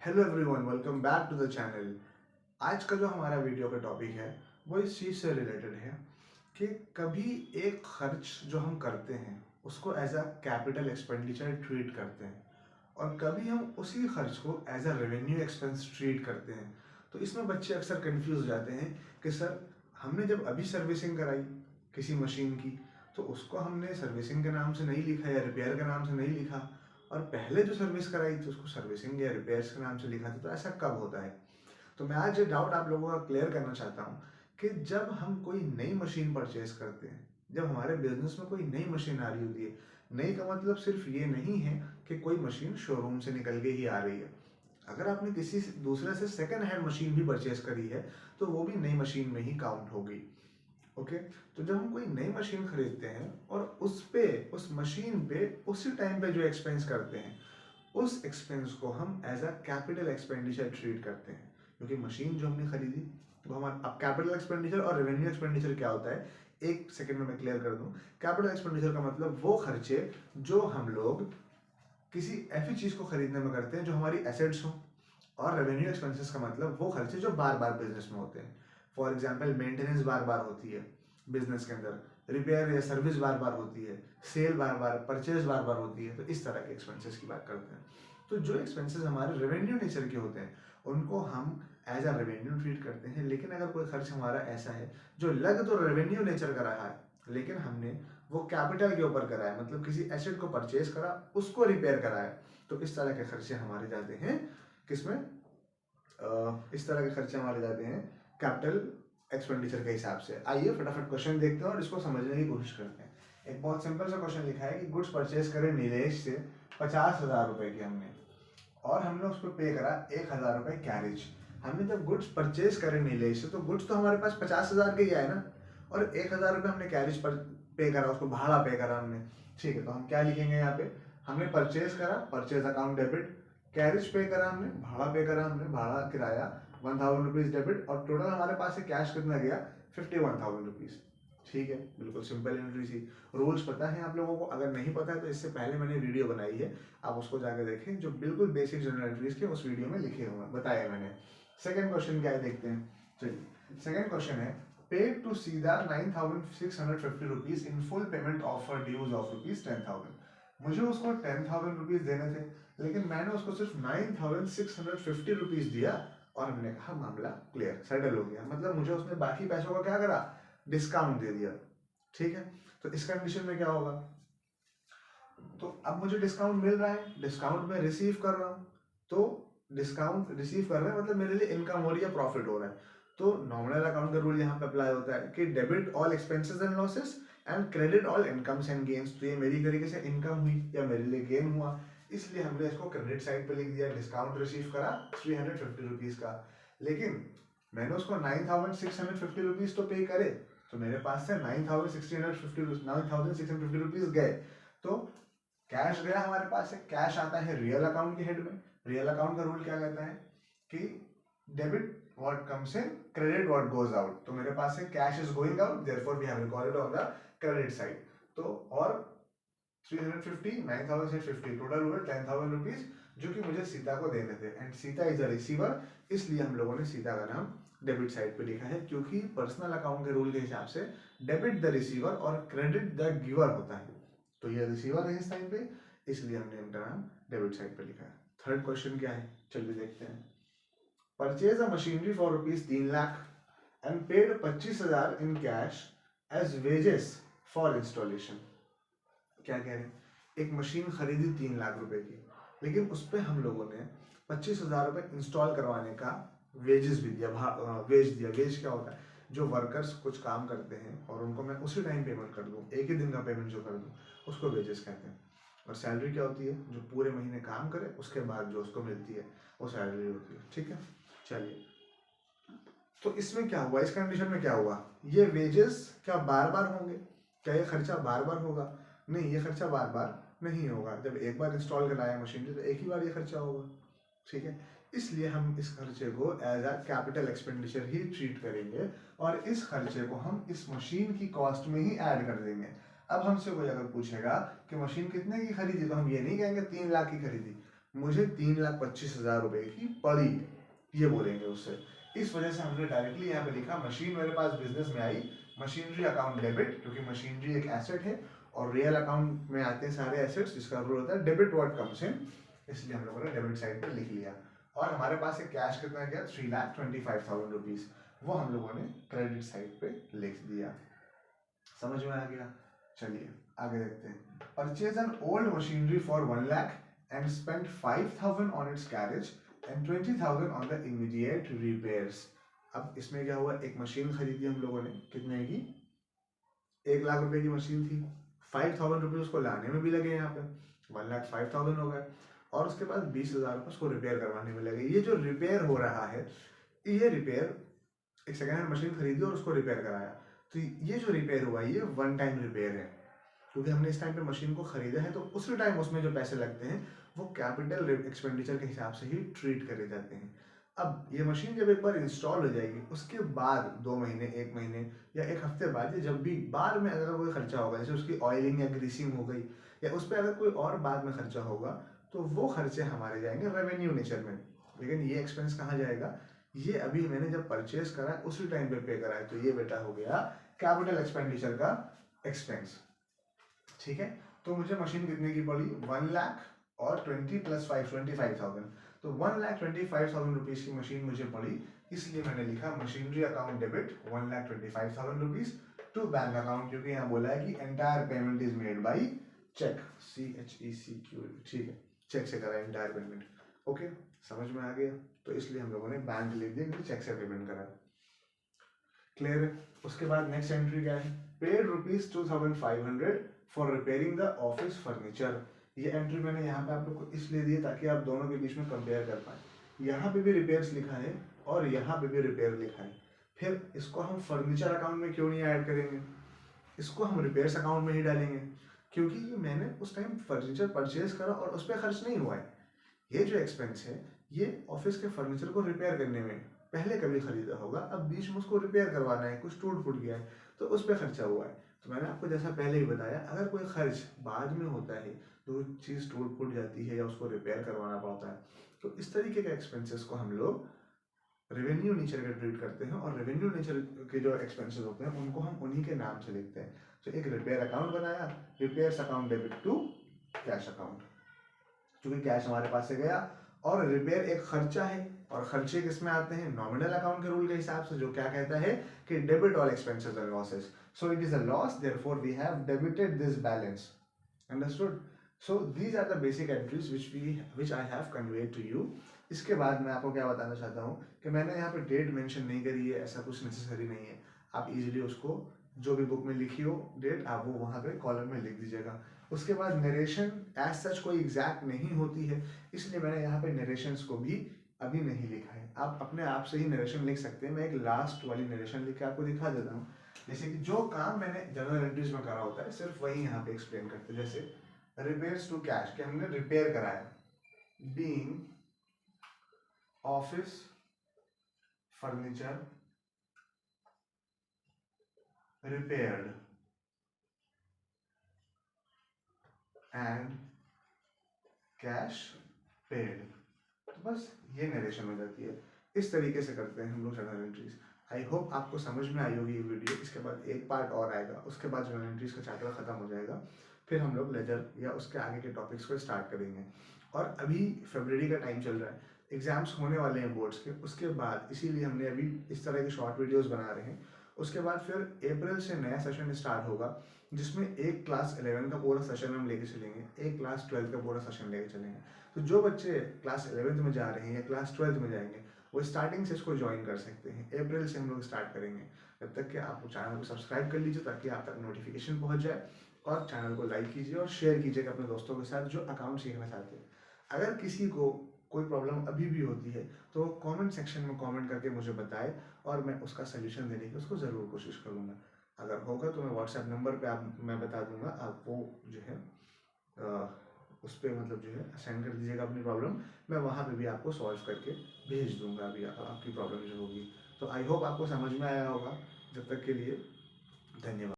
Hello everyone, welcome back to the channel. आज का जो हमारा वीडियो का टॉपिक है वो इस चीज़ से रिलेटेड है कि कभी एक खर्च जो हम करते हैं उसको as a capital expenditure treat करते हैं और कभी हम उसी खर्च को as a revenue expense treat करते हैं। तो इसमें बच्चे अक्सर कंफ्यूज हो जाते हैं कि सर, हमने जब अभी सर्विसिंग कराई किसी मशीन की तो उसको हमने सर्विसिंग के नाम से नहीं लिखा या रिपेयर के नाम से नहीं लिखा, और पहले जो सर्विस कराई थी उसको सर्विसिंग या रिपेयर्स के नाम से लिखा था। तो ऐसा कब होता है? तो मैं आज ये डाउट आप लोगों का क्लियर करना चाहता हूँ कि जब हम कोई नई मशीन परचेज करते हैं, जब हमारे बिजनेस में कोई नई मशीन आ रही होती है, नई का मतलब सिर्फ ये नहीं है कि कोई मशीन शोरूम से निकल के ही आ रही है। अगर आपने किसी दूसरे से सेकेंड हैंड मशीन भी परचेज करी है तो वो भी नई मशीन में ही काउंट होगी। ओके, तो जब हम कोई नई मशीन खरीदते हैं और उस मशीन पे उसी टाइम पे जो एक्सपेंस करते हैं, उस एक्सपेंस को हम as a capital expenditure treat करते हैं। क्योंकि मशीन जो हमने खरीदी वो हमारा, अब कैपिटल एक्सपेंडिचर और रेवेन्यू एक्सपेंडिचर क्या होता है, एक सेकंड में मैं क्लियर कर दूं। कैपिटल एक्सपेंडिचर का मतलब वो खर्चे जो हम लोग किसी ऐसी चीज को खरीदने में करते हैं जो हमारी एसेट्स हो, और रेवेन्यू एक्सपेंसेस का मतलब वो खर्चे जो बार बार बिजनेस में होते हैं। फॉर एग्जाम्पल, मेंटेनेंस बार बार होती है बिजनेस के अंदर, रिपेयर या सर्विस बार बार होती है, सेल बार बार, परचेज बार बार होती है। तो इस तरह के एक्सपेंसेस की बात करते हैं। तो जो एक्सपेंसेस हमारे रेवेन्यू नेचर के होते हैं उनको हम एज अ रेवेन्यू ट्रीट करते हैं। लेकिन अगर कोई खर्च हमारा ऐसा है जो लग तो रेवेन्यू नेचर का रहा है लेकिन हमने वो कैपिटल के ऊपर करा है, मतलब किसी एसेट को परचेज करा, उसको रिपेयर करा है, तो इस तरह के खर्चे हमारे जाते हैं किसमें? इस तरह के खर्चे हमारे जाते हैं कैपिटल एक्सपेंडिचर के हिसाब से। आइए फटाफट क्वेश्चन देखते हैं और इसको समझने की कोशिश करते हैं। एक बहुत सिंपल सा क्वेश्चन लिखा है कि गुड्स परचेज करें नीलेश से 50,000 रुपए की हमने, और हमने उस पर पे करा 1,000 रुपए कैरेज। हमने जब गुड्स परचेज करे नीलेश से तो गुड्स तो हमारे पास 50,000 के ही आए ना, और 1,000 रुपए हमने कैरेज पर पे करा, उसको भाड़ा पे करा हमने। ठीक है, तो हम क्या लिखेंगे यहाँ पे? हमने परचेज करा, परचेज अकाउंट डेबिट, कैरेज पे करा हमने, भाड़ा पे करा हमने, भाड़ा किराया 1,000 रुपीज डेबिट, और टोटल हमारे पास से कैश कितना गया? 51,000 रुपीज। ठीक है, बिल्कुल सिंपल एंट्री थी। रूल्स पता है आप लोगों को? अगर नहीं पता है तो इससे पहले मैंने वीडियो बनाई है, आप उसको जाकर देखें, जो बिल्कुल बेसिक जनरल एंट्रीज के उस वीडियो में लिखे हुए बताए मैंने। सेकंड क्वेश्चन क्या है देखते हैं। चलिए, सेकंड क्वेश्चन है, paid to Sidha 9,650 rupees in full payment of her dues of rupees 10,000। मुझे उसको 10,000 रुपीज देने थे लेकिन मैंने उसको सिर्फ 9,650 रुपीज दिया और हमने कहा मामला क्लियर, सेटल हो गया। मतलब मुझे उसने बाकी पैसों का क्या करा? डिस्काउंट दे दिया। ठीक है, तो इस कंडीशन में क्या होगा? तो अब मुझे डिस्काउंट मिल रहा है, डिस्काउंट में रिसीव कर रहा हूँ, तो डिस्काउंट रिसीव कर रहे हैं मतलब मेरे लिए इनकम हो रही है, प्रॉफिट हो रहा है। तो नॉमिनल अकाउंट का रूल यहाँ पे अप्लाई होता है कि debit all expenses and losses and credit all incomes and gains. तो ये मेरी तरीके से इनकम हुई या मेरे लिए गेन हुआ, इसलिए हमने इसको क्रेडिट साइड पे लिख दिया। डिस्काउंट रिसीव करा 350 रुपीज का, लेकिन मैंने उसको 9,650 रुपीज तो पे करे, तो मेरे पास से 9,650 रुपीज गए। तो कैश गया हमारे पास से, कैश आता है रियल अकाउंट के हेड में। रियल अकाउंट का रूल क्या कहता है कि debit what comes in, credit what goes out. तो मेरे पास से cash is going out, therefore we have recorded on the credit side. तो और 350, 9,650 टोटल हुए 10,000 रुपीज, जो कि मुझे सीता को देने थे, and Sita is a receiver, इसलिए हम लोगों ने सीता का नाम डेबिट साइड पे लिखा है। क्योंकि पर्सनल अकाउंट के रूल के हिसाब से डेबिट द रिसीवर और क्रेडिट द गिवर होता है, तो ये रिसीवर है इस टाइम पे, इसलिए हमने इनका नाम डेबिट साइड पे लिखा है। थर्ड क्वेश्चन क्या है, चलिए देखते हैं। Purchase a machinery for rupees 3 lakh and paid 25,000 in cash as wages for installation. क्या कह रहे हैं? एक मशीन खरीदी 3 लाख रुपए की, लेकिन उस पर हम लोगों ने 25,000 रुपए इंस्टॉल करवाने का वेजेस भी दिया, वेज दिया। वेज क्या होता है? जो वर्कर्स कुछ काम करते हैं और उनको मैं उसी टाइम पेमेंट कर दूं, एक ही दिन का पेमेंट जो कर दूं, उसको वेजेस कहते हैं। और सैलरी क्या होती है? जो पूरे महीने काम करे उसके बाद जो उसको मिलती है वो सैलरी होती है। ठीक है, चलिए, तो इसमें क्या हुआ, इस कंडीशन में क्या हुआ? ये वेजेस क्या बार बार होंगे? क्या ये खर्चा बार बार होगा? नहीं, ये खर्चा बार बार नहीं होगा। जब एक बार इंस्टॉल कराया मशीन तो एक ही बार ये खर्चा होगा। ठीक है, इसलिए हम इस खर्चे को एज अ कैपिटल एक्सपेंडिचर ही ट्रीट करेंगे और इस खर्चे को हम इस मशीन की कॉस्ट में ही ऐड कर देंगे। अब हमसे कोई अगर पूछेगा कि मशीन कितने की खरीदी, तो हम ये नहीं कहेंगे 3 लाख की खरीदी। मुझे 3,25,000 रुपए की पड़ी, ये बोलेंगे उससे। इस वजह से हमने डायरेक्टली यहाँ पे लिखा मशीन मेरे पास बिजनेस में आई, मशीनरी अकाउंट डेबिट, क्योंकि मशीनरी एक एसेट है और रियल अकाउंट में आते हैं सारे एसेट्स, जिसका रूल होता है डेबिट व्हाट कम्स इन, इसलिए हम लोगों ने डेबिट साइड पे लिख लिया। और हमारे पास एक कैश कितना गया, 3,25,000 रुपीज, वो हम लोगों ने क्रेडिट साइड पे लिख दिया। समझ में आ गया? चलिए आगे देखते हैं। Purchase an old machinery for 1 lakh and spend 5,000 on it's carriage and 20,000 on the immediate repairs. अब इसमें क्या हुआ, एक मशीन खरीदी हम लोगों ने, कितने की, 1 लाख रुपए की मशीन थी, 5,000 रुपये उसको लाने में भी लगे, यहाँ पे 1,05,000 हो गए, और उसके बाद 20,000 रुपये उसको रिपेयर करवाने में लगे। ये जो रिपेयर हो रहा है, ये रिपेयर, एक सेकेंड हैंड मशीन खरीदी और उसको रिपेयर कराया, तो ये जो रिपेयर हुआ ये वन टाइम रिपेयर है, क्योंकि हमने इस टाइम पे मशीन को खरीदा है, तो उसी टाइम उसमें जो पैसे लगते हैं वो कैपिटल एक्सपेंडिचर के हिसाब से ही ट्रीट करे जाते हैं। अब ये मशीन जब एक बार इंस्टॉल हो जाएगी, उसके बाद 2 महीने, 1 महीने या 1 हफ्ते बाद, या जब भी बाद में अगर कोई खर्चा होगा, जैसे उसकी ऑयलिंग या ग्रीसिंग हो गई, या उस पर अगर कोई और बाद में खर्चा होगा, तो वो खर्चे हमारे जाएंगे रेवेन्यू नेचर में। लेकिन ये एक्सपेंस कहाँ जाएगा, ये अभी मैंने जब परचेज करा उसी टाइम पे पे करा है, तो ये बेटा हो गया कैपिटल एक्सपेंडिचर का एक्सपेंस। ठीक है, तो मुझे मशीन कितने की पड़ी, 1 लाख और 20 + 5 25,000, तो 1,25,000 रुपीज की मशीन मुझे पड़ी, इसलिए मैंने लिखा machinery account debit 1,25,000 rupees to bank account, क्योंकि यहाँ बोला है कि entire payment is made by cheque, CHECQ, ठीक है, चेक से करा एंटायर पेमेंट। ओके, समझ में आ गया? तो इसलिए हम लोगों ने बैंक लिख दिया, क्योंकि चेक से पेमेंट करा। क्लियर है? उसके बाद नेक्स्ट एंट्री क्या है, paid ₹2,500 for repairing the office furniture. ये एंट्री मैंने यहाँ पे आप लोग को इसलिए दी ताकि आप दोनों के बीच में कंपेयर कर पाए। यहाँ पे भी रिपेयर्स लिखा है और यहाँ पे भी रिपेयर लिखा है, फिर इसको हम फर्नीचर अकाउंट में क्यों नहीं ऐड करेंगे, इसको हम रिपेयर्स अकाउंट में ही डालेंगे, क्योंकि ये मैंने उस टाइम फर्नीचर परचेज करा और उस पर खर्च नहीं हुआ है। ये जो एक्सपेंस है, ये ऑफिस के फर्नीचर को रिपेयर करने में पहले कभी खरीदा होगा, अब बीच में उसको रिपेयर करवाना है, कुछ टूट फूट गया है, तो उस पर खर्चा हुआ है। तो मैंने आपको जैसा पहले ही बताया, अगर कोई खर्च बाद में होता है, तो चीज़ टूट फूट जाती है या उसको रिपेयर करवाना पड़ता है, तो इस तरीके के एक्सपेंसेस को हम लोग रेवेन्यू नेचर का ट्रीट करते हैं, और रेवेन्यू नेचर के जो एक्सपेंसेस होते हैं उनको हम उन्हीं के नाम से लिखते हैं। तो एक रिपेयर अकाउंट बनाया, repairs account debit to cash account, क्योंकि कैश हमारे पास से गया, और रिपेयर एक खर्चा है, और खर्चे किसमें आते हैं, नॉमिनल अकाउंट के रूल के हिसाब से, जो क्या कहता है कि debit all expenses and losses, so it is a loss, therefore we have debited this balance. Understood? So these are the basic entries which I have conveyed to you. इसके बाद मैं आपको क्या बताना चाहता हूँ कि मैंने यहाँ पे डेट मेंशन नहीं करी है, ऐसा कुछ नेसेसरी नहीं है। आप इजीली उसको, जो भी बुक में लिखी हो डेट, आप वो वहाँ पे कॉलम में लिख दीजिएगा। उसके बाद नरेशन एज सच कोई एग्जैक्ट नहीं होती है, इसलिए मैंने यहाँ पे नरेशंस को भी अभी नहीं लिखा है। आप अपने आप से ही नरेशन लिख सकते हैं। मैं एक लास्ट वाली नरेशन लिख के आपको दिखा देता हूँ, जैसे कि जो काम मैंने जर्नल एंट्रीज में करा होता है सिर्फ वही यहाँ पे एक्सप्लेन करते हैं। जैसे रिपेयर्स टू कैश, कि हमने रिपेयर कराया, being office furniture repaired and cash paid, तो बस ये नरेशन हो जाती है। इस तरीके से करते हैं हम लोग जर्नल एंट्रीज। आई होप आपको समझ में आई होगी ये वीडियो। इसके बाद एक पार्ट और आएगा, उसके बाद जर्नल एंट्रीज का चैप्टर खत्म हो जाएगा, फिर हम लोग लेजर या उसके आगे के टॉपिक्स को स्टार्ट करेंगे। और अभी फरवरी का टाइम चल रहा है, एग्जाम्स होने वाले हैं बोर्ड्स के, उसके बाद इसीलिए हमने अभी इस तरह की शॉर्ट वीडियोस बना रहे हैं। उसके बाद फिर अप्रैल से नया सेशन स्टार्ट होगा, जिसमें एक क्लास 11 का पूरा सेशन हम लेके चलेंगे, एक क्लास 12 का पूरा सेशन लेके चलेंगे। तो जो बच्चे क्लास 11th में जा रहे हैं या क्लास 12th में जाएंगे, वो स्टार्टिंग से इसको ज्वाइन कर सकते हैं। अप्रैल से हम लोग स्टार्ट करेंगे। जब तक कि आप चैनल को सब्सक्राइब कर लीजिए ताकि आप तक नोटिफिकेशन पहुंच जाए, और चैनल को लाइक कीजिए और शेयर कीजिएगा अपने दोस्तों के साथ जो अकाउंट सीखना चाहते हैं। अगर किसी को कोई प्रॉब्लम अभी भी होती है तो वो कमेंट सेक्शन में कमेंट करके मुझे बताए, और मैं उसका सोल्यूशन देने की उसको ज़रूर कोशिश करूँगा। अगर होगा तो मैं व्हाट्सएप नंबर पे मैं बता दूंगा, आप वो जो है उस पर मतलब जो है सेंड कर दीजिएगा अपनी प्रॉब्लम, मैं वहाँ पे भी आपको सॉल्व करके भेज दूंगा अभी आपकी प्रॉब्लम जो होगी। तो आई होप आपको समझ में आया होगा। जब तक के लिए धन्यवाद।